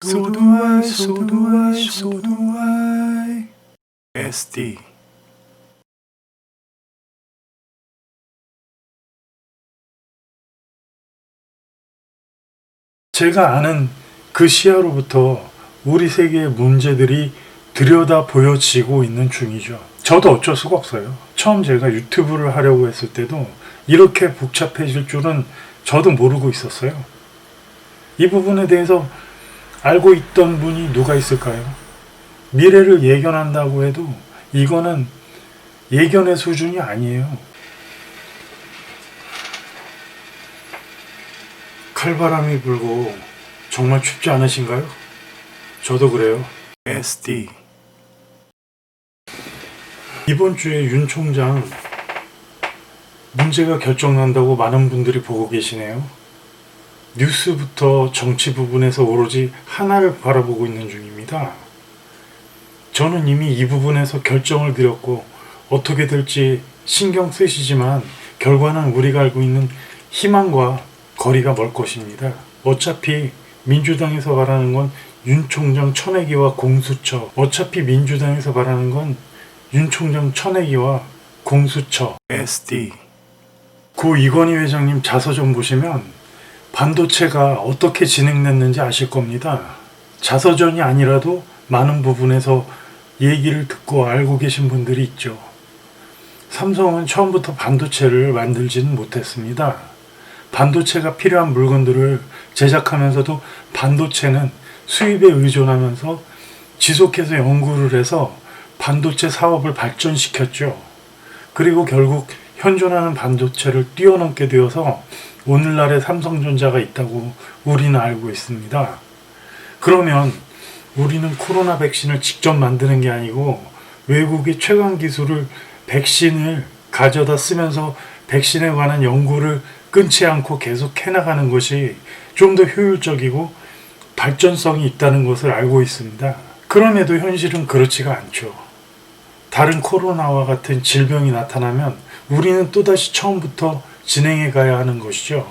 So do I, so do I, so do I. SD. 제가 아는 그 시야로부터 우리 세계의 문제들이 들여다 보여지고 있는 중이죠. 저도 어쩔 수가 없어요. 처음 제가 유튜브를 하려고 했을 때도 이렇게 복잡해질 줄은 저도 모르고 있었어요. 이 부분에 대해서 알고 있던 분이 누가 있을까요? 미래를 예견한다고 해도 이거는 예견의 수준이 아니에요. 칼바람이 불고 정말 춥지 않으신가요? 저도 그래요. SD. 이번 주에 윤 총장 문제가 결정난다고 많은 분들이 보고 계시네요. 뉴스부터 정치 부분에서 오로지 하나를 바라보고 있는 중입니다. 저는 이미 이 부분에서 결정을 드렸고 어떻게 될지 신경 쓰시지만 결과는 우리가 알고 있는 희망과 거리가 멀 것입니다. 어차피 민주당에서 바라는 건 윤 총장 쳐내기와 공수처. 어차피 민주당에서 바라는 건 윤 총장 쳐내기와 공수처. SD. 고 이건희 회장님 자서전 보시면 반도체가 어떻게 진행됐는지 아실 겁니다. 자서전이 아니라도 많은 부분에서 얘기를 듣고 알고 계신 분들이 있죠. 삼성은 처음부터 반도체를 만들지는 못했습니다. 반도체가 필요한 물건들을 제작하면서도 반도체는 수입에 의존하면서 지속해서 연구를 해서 반도체 사업을 발전시켰죠. 그리고 결국 현존하는 반도체를 뛰어넘게 되어서 오늘날의 삼성전자가 있다고 우리는 알고 있습니다. 그러면 우리는 코로나 백신을 직접 만드는 게 아니고 외국의 최강 기술을 백신을 가져다 쓰면서 백신에 관한 연구를 끊지 않고 계속 해나가는 것이 좀 더 효율적이고 발전성이 있다는 것을 알고 있습니다. 그럼에도 현실은 그렇지가 않죠. 다른 코로나와 같은 질병이 나타나면 우리는 또다시 처음부터 진행해 가야 하는 것이죠.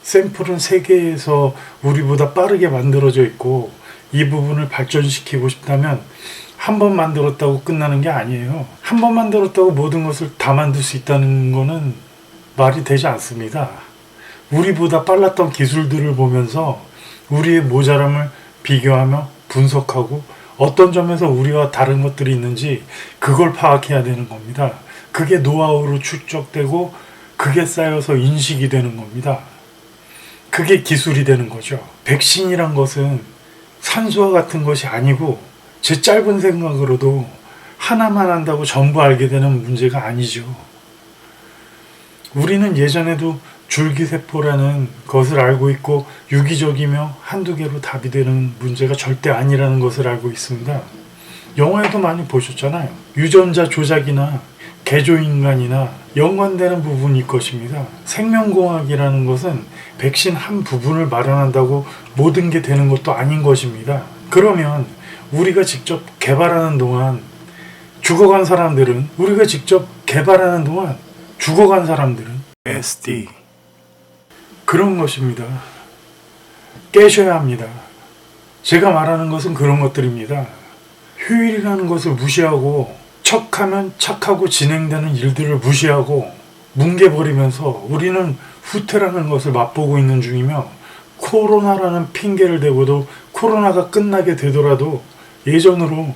샘플은 세계에서 우리보다 빠르게 만들어져 있고 이 부분을 발전시키고 싶다면 한 번 만들었다고 끝나는 게 아니에요. 한 번 만들었다고 모든 것을 다 만들 수 있다는 거는 말이 되지 않습니다. 우리보다 빨랐던 기술들을 보면서 우리의 모자람을 비교하며 분석하고 어떤 점에서 우리와 다른 것들이 있는지 그걸 파악해야 되는 겁니다. 그게 노하우로 축적되고 그게 쌓여서 인식이 되는 겁니다. 그게 기술이 되는 거죠. 백신이란 것은 산수와 같은 것이 아니고 제 짧은 생각으로도 하나만 한다고 전부 알게 되는 문제가 아니죠. 우리는 예전에도 줄기세포라는 것을 알고 있고 유기적이며 한두 개로 답이 되는 문제가 절대 아니라는 것을 알고 있습니다. 영화에도 많이 보셨잖아요. 유전자 조작이나 개조인간이나 연관되는 부분일 것입니다. 생명공학이라는 것은 백신 한 부분을 마련한다고 모든 게 되는 것도 아닌 것입니다. 그러면 우리가 직접 개발하는 동안 죽어간 사람들은 우리가 직접 개발하는 동안 죽어간 사람들은 SD. 그런 것입니다. 깨셔야 합니다. 제가 말하는 것은 그런 것들입니다. 효율이라는 것을 무시하고 척하면 착하고 진행되는 일들을 무시하고 뭉개버리면서 우리는 후퇴라는 것을 맛보고 있는 중이며 코로나라는 핑계를 대고도 코로나가 끝나게 되더라도 예전으로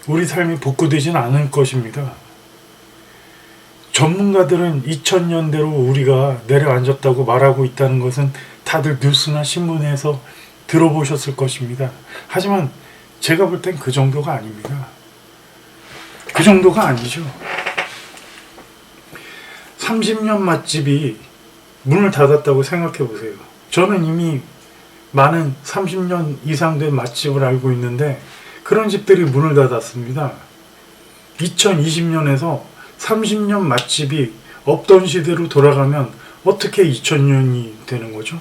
우리 삶이 복구되진 않을 것입니다. 전문가들은 2000년대로 우리가 내려앉았다고 말하고 있다는 것은 다들 뉴스나 신문에서 들어보셨을 것입니다. 하지만 제가 볼 땐 그 정도가 아닙니다. 그 정도가 아니죠. 30년 맛집이 문을 닫았다고 생각해 보세요. 저는 이미 많은 30년 이상 된 맛집을 알고 있는데 그런 집들이 문을 닫았습니다. 2020년에서 30년 맛집이 없던 시대로 돌아가면 어떻게 2000년이 되는 거죠?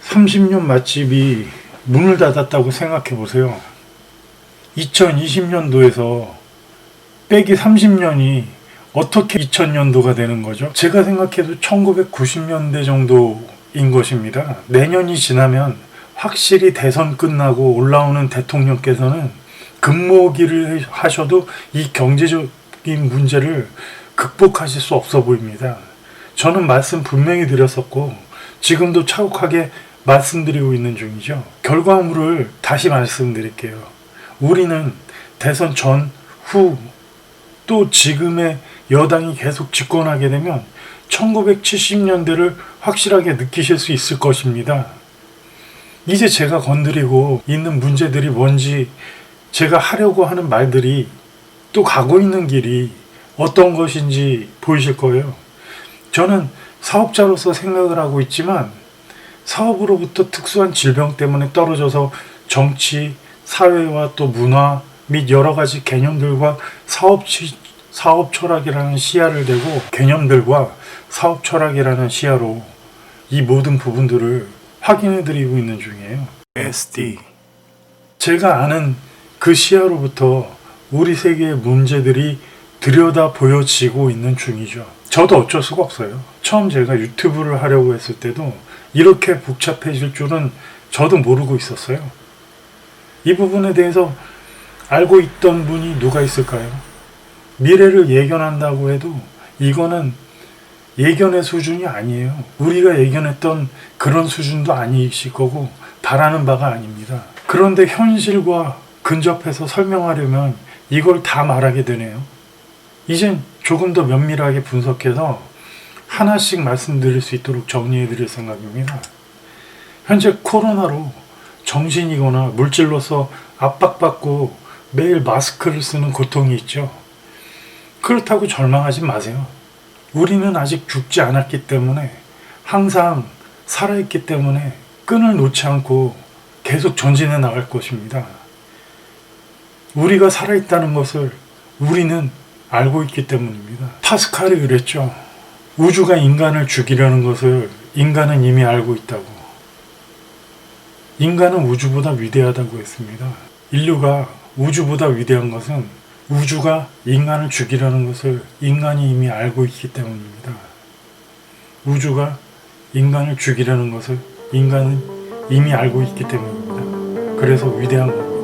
30년 맛집이 문을 닫았다고 생각해 보세요. 2020년도에서 빼기 30년이 어떻게 2000년도가 되는 거죠? 제가 생각해도 1990년대 정도인 것입니다. 내년이 지나면 확실히 대선 끝나고 올라오는 대통령께서는 금모기를 하셔도 이 경제적인 문제를 극복하실 수 없어 보입니다. 저는 말씀 분명히 드렸었고 지금도 차곡하게 말씀드리고 있는 중이죠. 결과물을 다시 말씀드릴게요. 우리는 대선 전, 후, 또 지금의 여당이 계속 집권하게 되면 1970년대를 확실하게 느끼실 수 있을 것입니다. 이제 제가 건드리고 있는 문제들이 뭔지, 제가 하려고 하는 말들이 또 가고 있는 길이 어떤 것인지 보이실 거예요. 저는 사업자로서 생각을 하고 있지만 사업으로부터 특수한 질병 때문에 떨어져서 정치, 사회와 또 문화 및 여러 가지 개념들과 사업 철학이라는 시야를 대고 개념들과 사업 철학이라는 시야로 이 모든 부분들을 확인해 드리고 있는 중이에요. SD. 제가 아는 그 시야로부터 우리 세계의 문제들이 들여다 보여지고 있는 중이죠. 저도 어쩔 수가 없어요. 처음 제가 유튜브를 하려고 했을 때도 이렇게 복잡해질 줄은 저도 모르고 있었어요. 이 부분에 대해서 알고 있던 분이 누가 있을까요? 미래를 예견한다고 해도 이거는 예견의 수준이 아니에요. 우리가 예견했던 그런 수준도 아니실 거고 바라는 바가 아닙니다. 그런데 현실과 근접해서 설명하려면 이걸 다 말하게 되네요. 이젠 조금 더 면밀하게 분석해서 하나씩 말씀드릴 수 있도록 정리해 드릴 생각입니다. 현재 코로나로 정신이거나 물질로서 압박받고 매일 마스크를 쓰는 고통이 있죠. 그렇다고 절망하지 마세요. 우리는 아직 죽지 않았기 때문에, 항상 살아있기 때문에 끈을 놓지 않고 계속 전진해 나갈 것입니다. 우리가 살아있다는 것을 우리는 알고 있기 때문입니다. 파스칼이 그랬죠. 우주가 인간을 죽이려는 것을 인간은 이미 알고 있다고. 인간은 우주보다 위대하다고 했습니다. 인류가 우주보다 위대한 것은 우주가 인간을 죽이려는 것을 인간이 이미 알고 있기 때문입니다. 우주가 인간을 죽이려는 것을 인간은 이미 알고 있기 때문입니다. 그래서 위대한 겁니다.